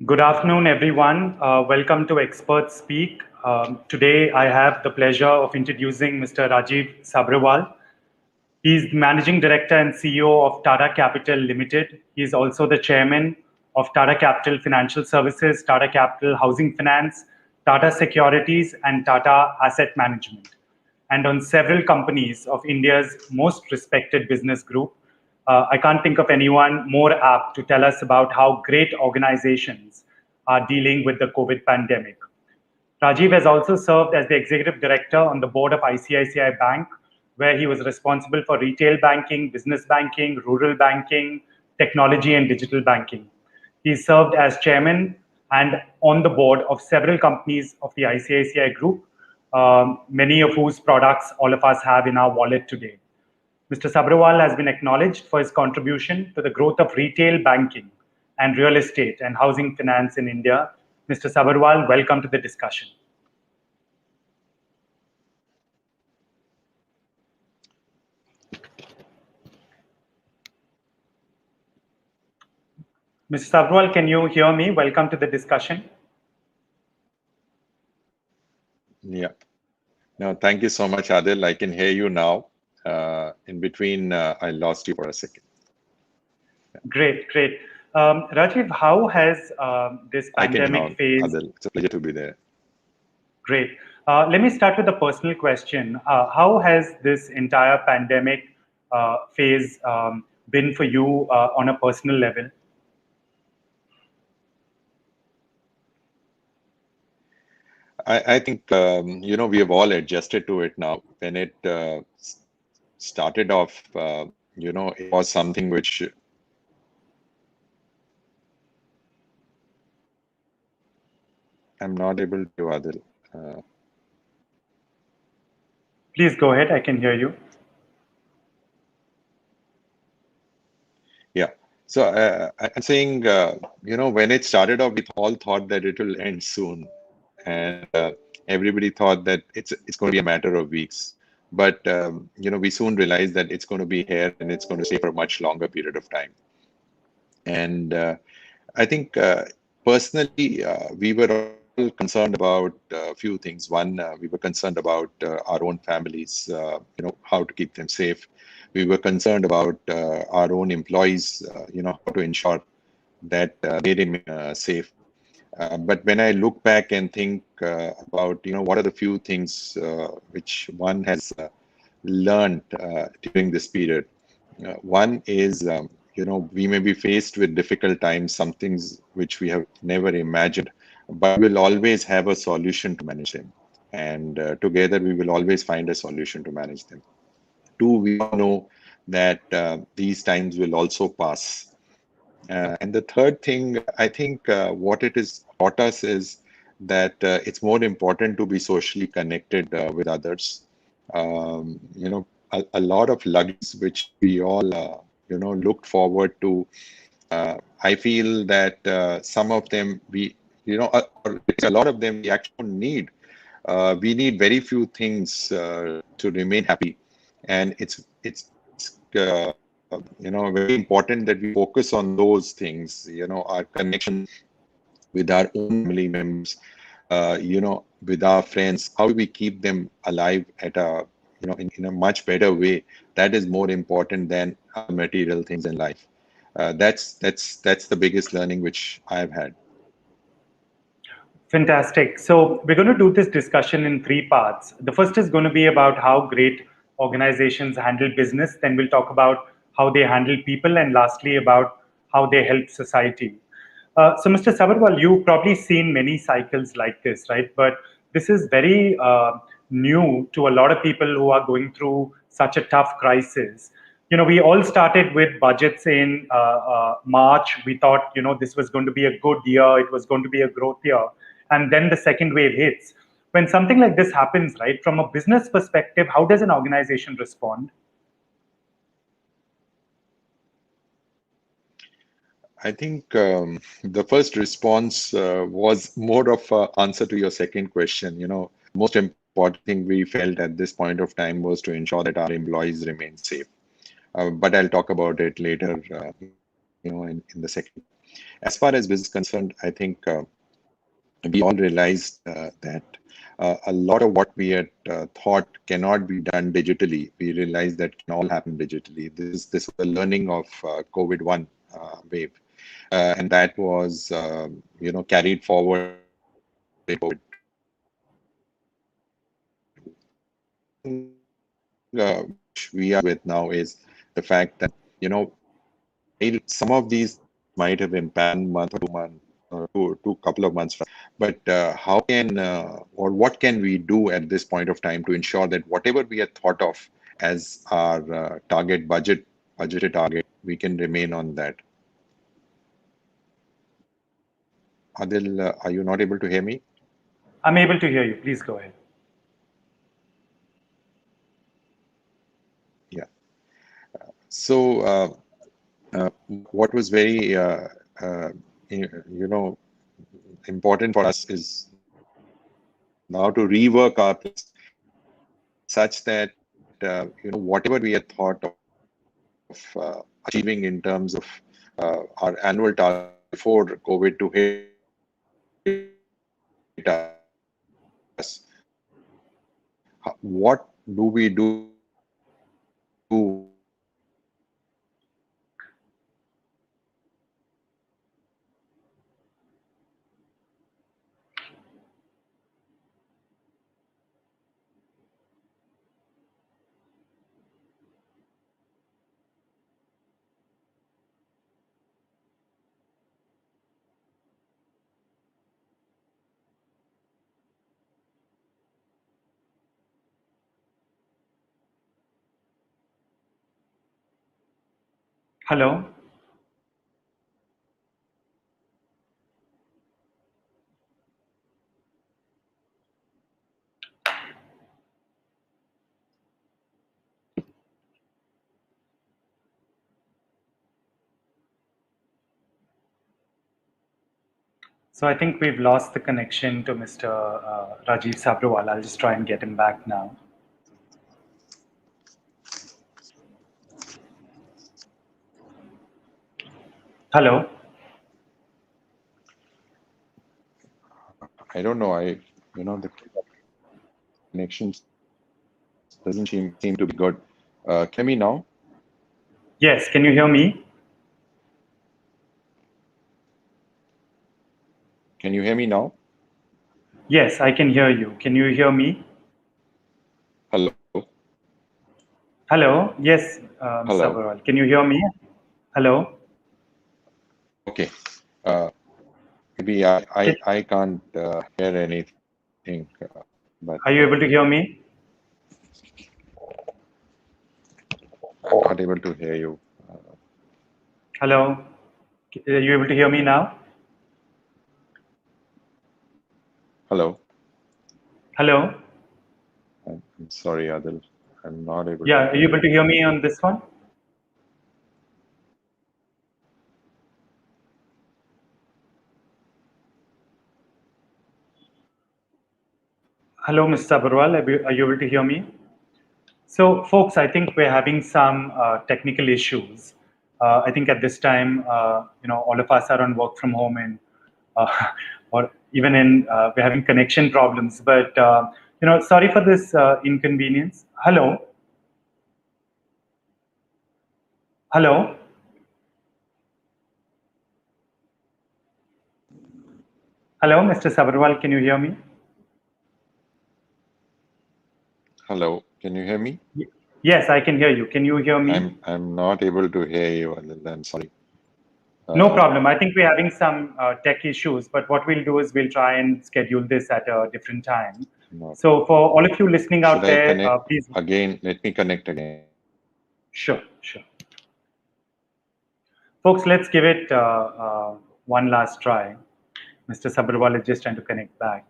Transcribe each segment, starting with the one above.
Good afternoon, everyone. Welcome to Expert Speak. Today, I have the pleasure of introducing Mr. Rajiv Sabharwal. He's the Managing Director and CEO of Tata Capital Ltd. He's also the Chairman of Tata Capital Financial Services, Tata Capital Housing Finance, Tata Securities, and Tata Asset Management, and on several companies of India's most respected business group. I can't think of anyone more apt to tell us about how great organizations are dealing with the COVID pandemic. Rajiv has also served as the executive director on the board of ICICI Bank, where he was responsible for retail banking, business banking, rural banking, technology, and digital banking. He served as chairman and on the board of several companies of the ICICI group, many of whose products all of us have in our wallet today. Mr. Sabharwal has been acknowledged for his contribution to the growth of retail banking and real estate and housing finance in India. Mr. Sabharwal, welcome to the discussion. Mr. Sabharwal, can you hear me? Welcome to the discussion. Yeah. No, thank you so much, Adil. I can hear you now. In between, I lost you for a second. Great, great. Rajiv, how has this pandemic phase... Adil, it's a pleasure to be there. Great. Let me start with a personal question. How has this entire pandemic phase been for you on a personal level? I think, we have all adjusted to it now. When it started off, it was something which... I'm not able to, Adil. Please go ahead. I can hear you. Yeah. So I'm saying, when it started off, we all thought that it will end soon. And everybody thought that it's going to be a matter of weeks. But, we soon realized that it's going to be here and it's going to stay for a much longer period of time. And I think personally, we were all concerned about a few things. One, we were concerned about our own families, how to keep them safe. We were concerned about our own employees, how to ensure that they remain safe. But when I look back and think about, what are the few things which one has learned during this period. One is, we may be faced with difficult times, some things which we have never imagined, but we'll always have a solution to manage them. And together we will always find a solution to manage them. Two, we all know that these times will also pass. And the third thing, I think what it has taught us is that it's more important to be socially connected with others. A lot of luggage which we all, looked forward to. I feel that some of them a lot of them we actually don't need. We need very few things to remain happy, and it's very important that we focus on those things, our connection with our own family members, with our friends, how do we keep them alive at a, in a much better way. That is more important than material things in life. That's the biggest learning which I've had. Fantastic. So we're going to do this discussion in three parts. The first is going to be about how great organizations handle business. Then we'll talk about how they handle people, and lastly about how they help society. So Mr. Sabharwal, you've probably seen many cycles like this, right? But this is very new to a lot of people who are going through such a tough crisis. We all started with budgets in March. We thought, this was going to be a good year. It was going to be a growth year. And then the second wave hits. When something like this happens, right, from a business perspective, how does an organization respond? I think the first response was more of an answer to your second question. Most important thing we felt at this point of time was to ensure that our employees remain safe. But I'll talk about it later, in the second. as far as business concerned, I think we all realized that a lot of what we had thought cannot be done digitally, we realized that can all happen digitally. This was the learning of COVID-1 wave, and that was carried forward in COVID-2. Which we are with now is the fact that while some of these might have impacted month or 2 month or two couple of months, but how can or what can we do at this point of time to ensure that whatever we had thought of as our budgeted target, we can remain on that? Adil, are you not able to hear me? I'm able to hear you. Please go ahead. Yeah. So what was very important for us is now to rework our plans such that whatever we had thought of achieving in terms of our annual target before COVID to hit us, what do we do Hello. So I think we've lost the connection to Mr. Rajiv Sabharwal. I'll just try and get him back now. Hello. I don't know. The connections doesn't seem to be good. Can we now? Yes, can you hear me? Can you hear me now? Yes, I can hear you. Can you hear me? Hello. Hello. Yes, Mr. Hello. Sabharwal. Can you hear me? Hello. Okay. Maybe I can't hear anything, but Are you able to hear me? I'm not able to hear you. Hello. Are you able to hear me now? Hello. Hello. I'm sorry, Adil. I'm not able to Yeah, are hear you able you. to hear me on this one? Hello, Mr. Sabharwal. Are you able to hear me? So, folks, I think we're having some technical issues. I think at this time, all of us are on work from home, and uh, or even we're having connection problems. But sorry for this inconvenience. Hello, hello, hello, Mr. Sabharwal. Can you hear me? Hello. Can you hear me? Yes, I can hear you. Can you hear me? I'm not able to hear you, Adil. I'm sorry. No Uh, problem. I think we're having some tech issues, but what we'll do is we'll try and schedule this at a different time. not. So for all of you listening Should out I there, connect please, again? Let me connect again. sure, sure. Folks, let's give it one last try. Mr. Sabharwal is just trying to connect back.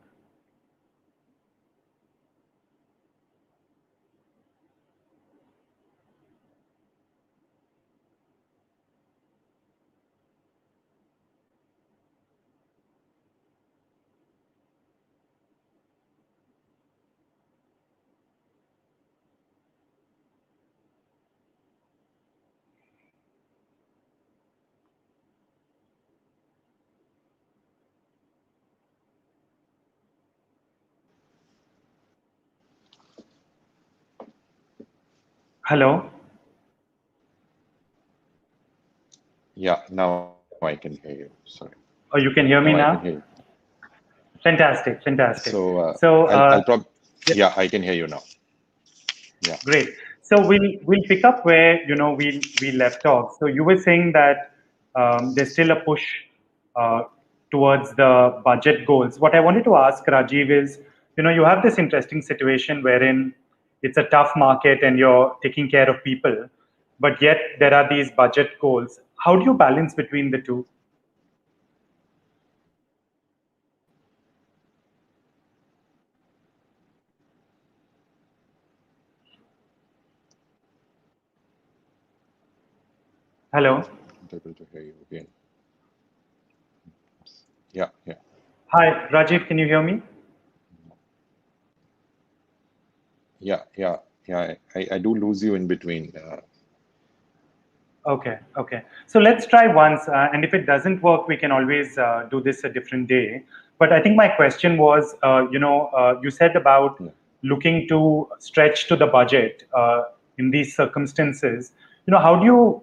Hello. Yeah, now I can hear you. Sorry. Oh, you can hear Now me I can now? hear you. Fantastic, fantastic. So So, I'll probably, yeah, yeah, I can hear you now. Yeah. great. So we'll pick up where we left off. So you were saying that there's still a push uh, towards the budget goals. What I wanted to ask Rajiv is, you have this interesting situation wherein it's a tough market and you're taking care of people, but yet there are these budget goals. How do you balance between the two? Hello. Not able to hear you again. Yeah, yeah, Hi, Rajiv. Can you hear me? yeah. I do lose you in between. Okay, okay. So let's try once, and if it doesn't work, we can always do this a different day. But I think my question was, you said about Yeah. looking to stretch to the budget in these circumstances. How do you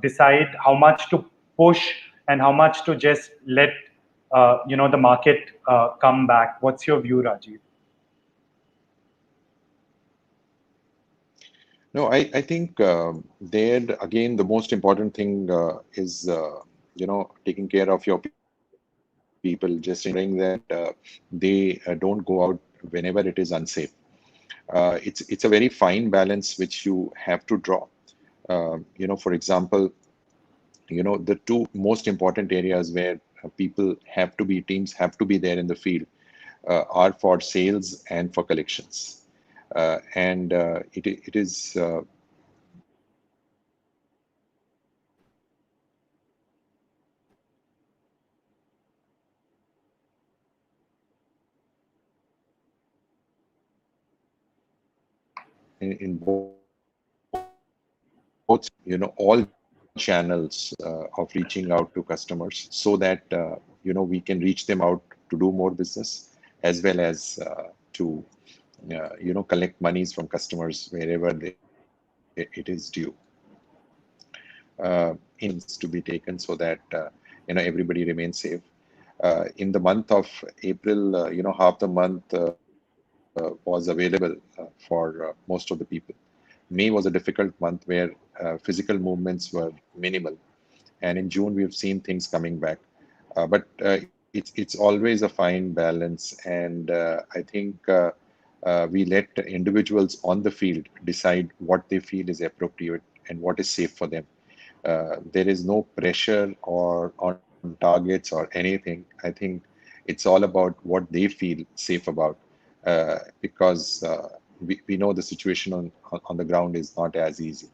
decide how much to push and how much to just let the market come back? What's your view, Rajiv? No, I think there again the most important thing is taking care of your people, just ensuring that they don't go out whenever it is unsafe. It's a very fine balance which you have to draw. For example, the two most important areas where people have to be teams have to be there in the field are for sales and for collections. And it is in both, all channels of reaching out to customers so that we can reach them out to do more business, as well as to collect monies from customers wherever it is due. In to be taken so that everybody remains safe. In the month of April, half the month was available for most of the people. May was a difficult month where physical movements were minimal, and in June we've seen things coming back. But it's always a fine balance, and I think we let individuals on the field decide what they feel is appropriate and what is safe for them. There is no pressure or on targets or anything. I think it's all about what they feel safe about, because we know the situation on the ground is not as easy.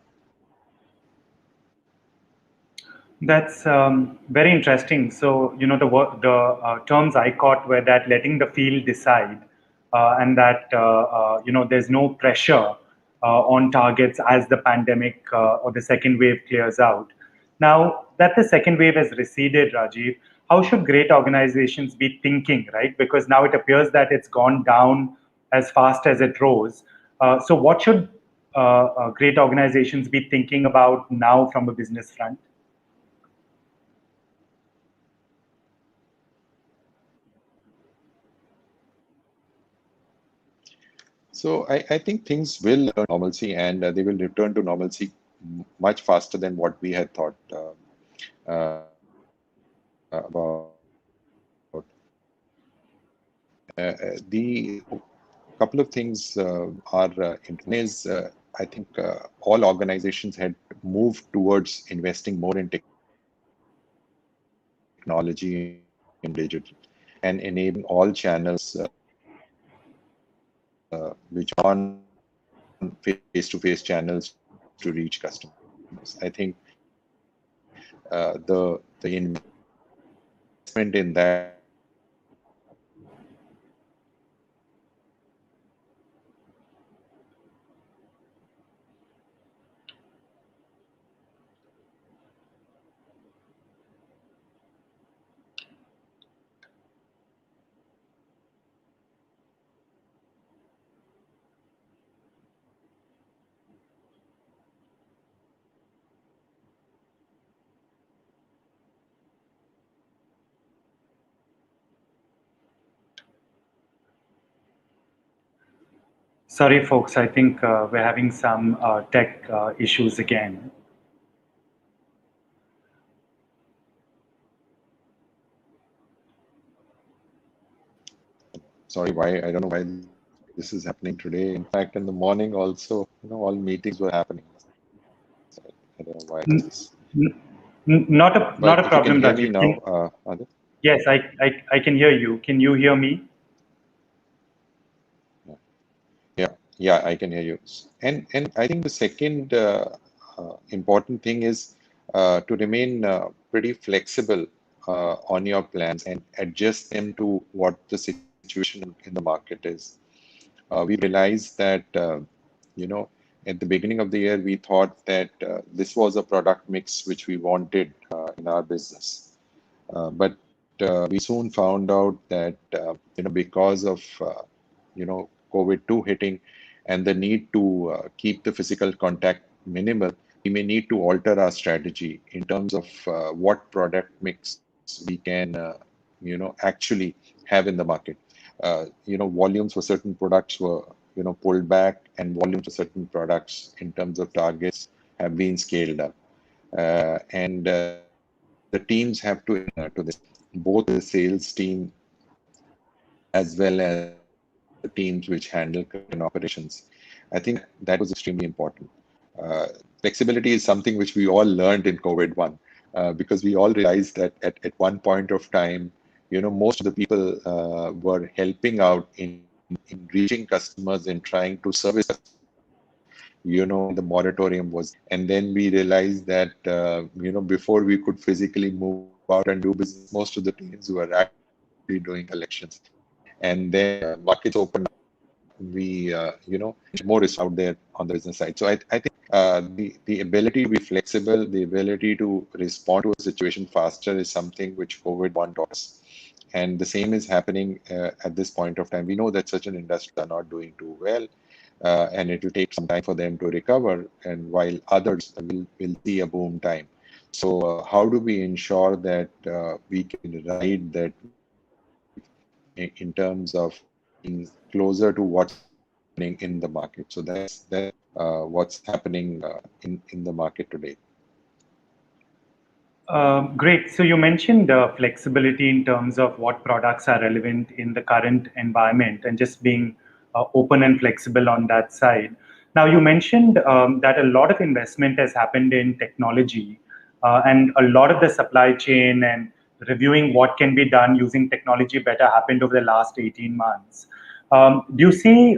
That's very interesting. So, the terms I caught were that letting the field decide, and that there's no pressure on targets as the pandemic or the second wave clears out. Now that the second wave has receded, Rajiv, how should great organizations be thinking, right? Because now it appears that it's gone down as fast as it rose. So, what should great organizations be thinking about now from a business front? So I think things will normalcy, and they will return to normalcy much faster than what we had thought about. The couple of things are one is I think all organizations had moved towards investing more in technology and digital, and enabling all channels which on face-to-face channels to reach customers. I think the investment in that will continue to be there. Sorry, folks, I think we're having some tech issues again. Sorry, why I don't know why this is happening today. In fact, in the morning also, all meetings were happening. So I don't know why this N- is. n- not a But if you can problem, hear me Rajiv. now, Adit? Yes, I can hear you. Can you hear me? Yeah, yeah, I can hear you. And I think the second important thing is to remain pretty flexible on your plans and adjust them to what the situation in the market is. We realized that at the beginning of the year we thought that this was a product mix which we wanted in our business. But we soon found out that because of COVID-2 hitting and the need to keep the physical contact minimal, we may need to alter our strategy in terms of what product mix we can actually have in the market. Volumes for certain products were pulled back, and volumes for certain products in terms of targets have been scaled up. And the teams have to adapt to this, both the sales team as well as the teams which handle credit and operations. I think that was extremely important. Flexibility is something which we all learned in COVID-1 because we all realized that at one point of time, most of the people were helping out in reaching customers and trying to service customers, when the moratorium was. And then we realized that, before we could physically move out and do business, most of the teams were actually doing collections. And then when markets opened up, we more resources out there on the business side. So I think the ability to be flexible, the ability to respond to a situation faster is something which COVID-1 taught us. And the same is happening at this point of time. We know that certain industries are not doing too well, and it will take some time for them to recover, and while others will see a boom time. So how do we ensure that we can ride that wave in terms of being closer to what's happening in the market? So that's what's happening in the market today. Great. So you mentioned flexibility in terms of what products are relevant in the current environment and just being open and flexible on that side. Now, you mentioned that a lot of investment has happened in technology and a lot of the supply chain and reviewing what can be done using technology better happened over the last 18 months. Do you see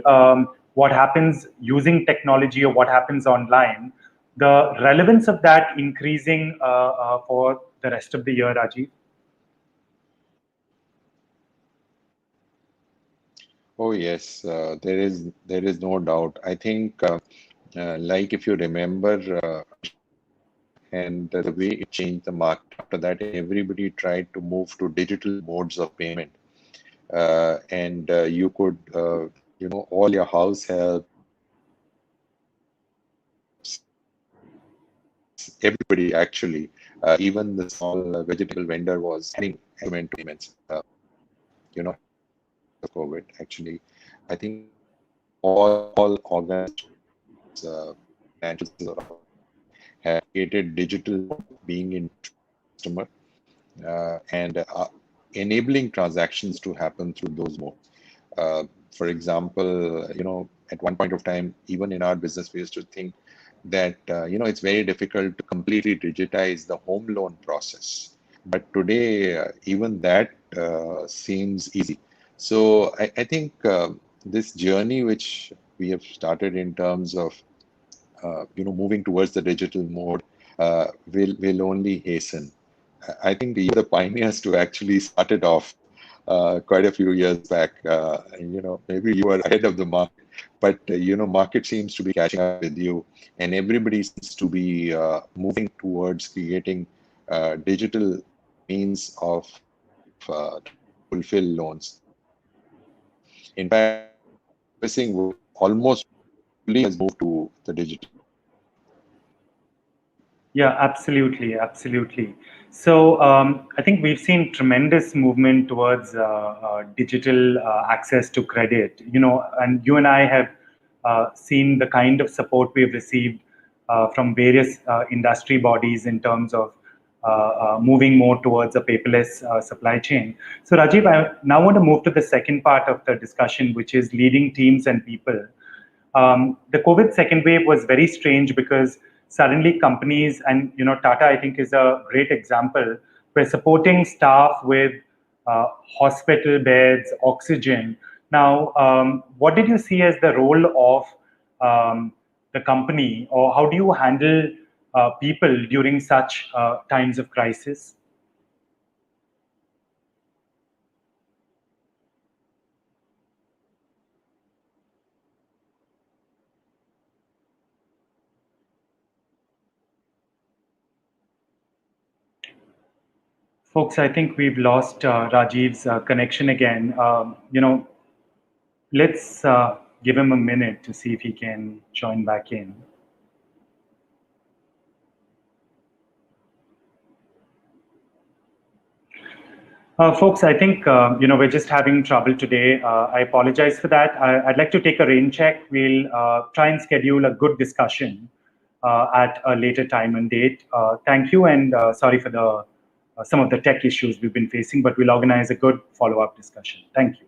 what happens using technology or what happens online, the relevance of that increasing for the rest of the year, Rajiv? Oh yes, there is no doubt. I think like if you remember and the way it changed the market after that, everybody tried to move to digital modes of payment. And you could, all your house helps, everybody actually, even the small vegetable vendor was having instrument payments, because of COVID. Actually, I think all organizations, financial services or others, have created digital mode of being in touch with the customer and enabling transactions to happen through those modes. For example, at one point of time, even in our business, we used to think that it's very difficult to completely digitize the home loan process. But today, even that seems easy. So I think this journey which we have started in terms of moving towards the digital mode will only hasten. I think we were the pioneers to actually start it off quite a few years back. Maybe you were ahead of the market, but market seems to be catching up with you, and everybody seems to be moving towards creating digital means of to fulfill loans. In fact, servicing would almost fully has moved to the digital mode. Yeah, absolutely, absolutely. So I think we've seen tremendous movement towards digital access to credit. And you and I have seen the kind of support we've received from various industry bodies in terms of moving more towards a paperless supply chain. So Rajiv, I now want to move to the second part of the discussion, which is leading teams and people. The COVID second wave was very strange because suddenly companies, and Tata I think is a great example, were supporting staff with hospital beds, oxygen. Now, what did you see as the role of the company, or how do you handle people during such times of crisis? Folks, I think we've lost Rajiv's connection again. Let's give him a minute to see if he can join back in. Folks, I think we're just having trouble today. I apologize for that. I'd like to take a rain check. We'll try and schedule a good discussion at a later time and date. Thank you, and sorry for the some of the tech issues we've been facing, but we'll organize a good follow-up discussion. Thank you.